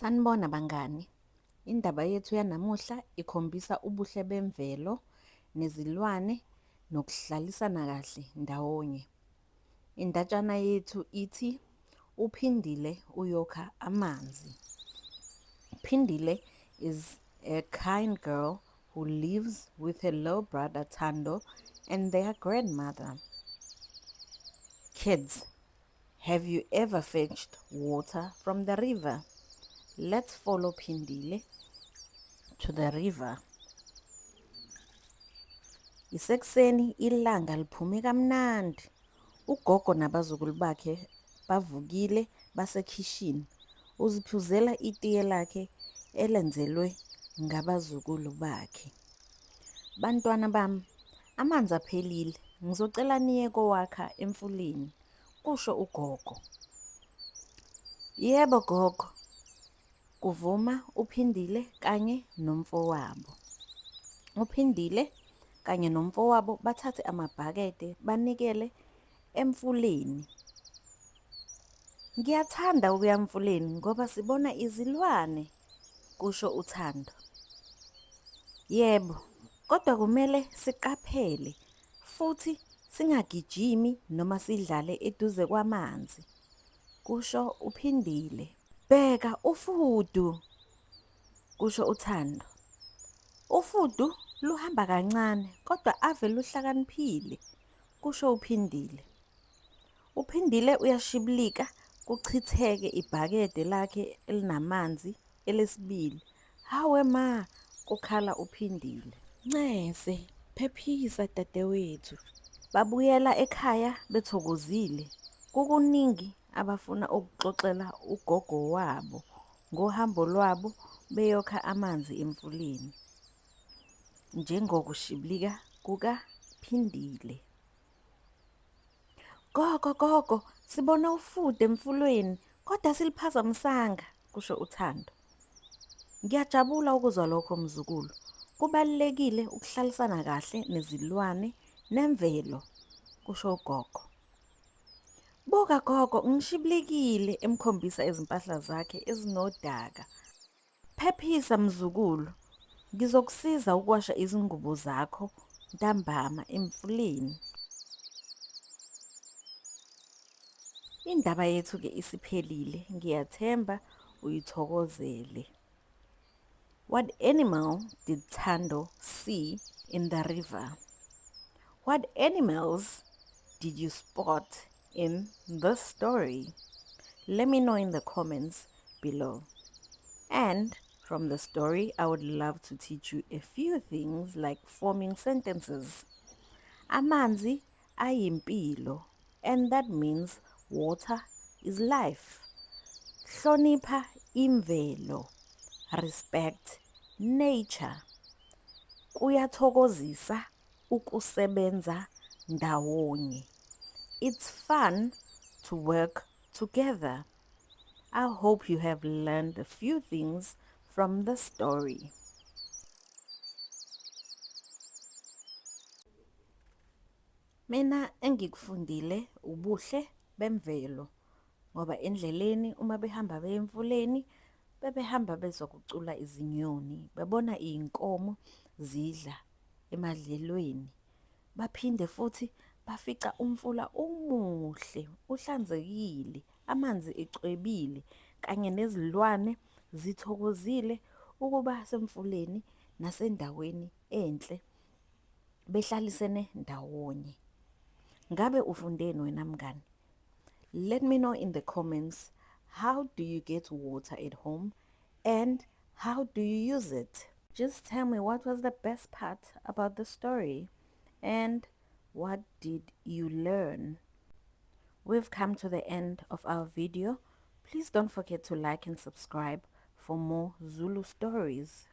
Sanibona bangani, indaba yethu yanamuhla ikhombisa ubuhle bemvelo nezilwane nokuhlalisana kahle ndawonye. Indatshana yethu ithi uphindile uyokha amanzi. Phindile is a kind girl who lives with her little brother Thando and their grandmother. Kids, have you ever fetched water from the river? Let's follow Phindile to the river. Isekuseni ilanga liphume kamnandi. Ugogo nabazukulu bakhe bavukile basekhishini. Uziphuzela itiye lakhe elenzelwe ngabazukulu bakhe. Bantwana bami, amanzi aphelile. Ngizocela niye kowakha emfuleni, kusho ugogo. Yebo gogo, kuvuma uPhindile kanye nomfowabo. uPhindile kanye nomfowabo bathathe amabhakede banikele emfuleni. Ngiyathanda ukuya emfuleni ngoba sibona izilwane, kusho uThando. Yebo, kodwa kumele siqaphele futhi singagijimi noma sidlale eduze kwamanzi, kusho uPhindile. Bheka ufudu, kusho uThando. Ufudu luhamba kancane kodwa ave luhlakaniphile, kusho uPhindile. uPhindile uyashibilika kuchitheke ibhakede lakhe elinamanzi elesibili. Hawe ma, kukhala uPhindile. Ncese, phephisa dadewethu. Babuyela ekhaya bethokozile. Kukuningi abafuna ukuxoxela ugogo wabo ngohambo lwabo beyokha amanzi emfuleni, njengokushibilika kukaPhindile. Gogo, sibona ufude emfulweni kodwa siliphazamisanga, kusho uThando. Ngiyajabula ukuzwa lokho mzukulu. Kubalulekile ukuhlalisana kahle nezilwane nemvelo, kusho ugogo. Buka gogo, ngishibilekile emkhombisa izimpahla zakhe ezinodaka. Phephisa mzukulu, ngizokusiza ukuwasha izingubo zakho ntambama emfuleni. Indaba yethu-ke isiphelile, ngiyathemba uyithokozele. What animal did Thando see in the river? What animals did you spot in the story? Let me know in the comments below. And from the story, I would love to teach you a few things like forming sentences. Amanzi ayimpilo, and that means water is life. Hlonipha imvelo, respect nature. Kuyathokozisa ukusebenza ndawonye. It's fun to work together. I hope you have learned a few things from the story. Mina engikufundile ubuhle bemvelo ngoba endleleni uma behamba beya emfuleni bebehamba bezokucula izinyoni, bebona iy'nkomo zidla emadlelweni. Baphinde futhi bafica umfula umuhle, uhlanzekile, amanzi ecwebile kanye nezilwane zithokozile ukuba semfuleni nasendaweni enhle behlalisene ndawonye. Ngabe ufundeni wena mngani? Let me know in the comments, how do you get water at home and how do you use it? Just tell me what was the best part about the story and what did you learn? We've come to the end of our video. Please don't forget to like and subscribe for more Zulu stories.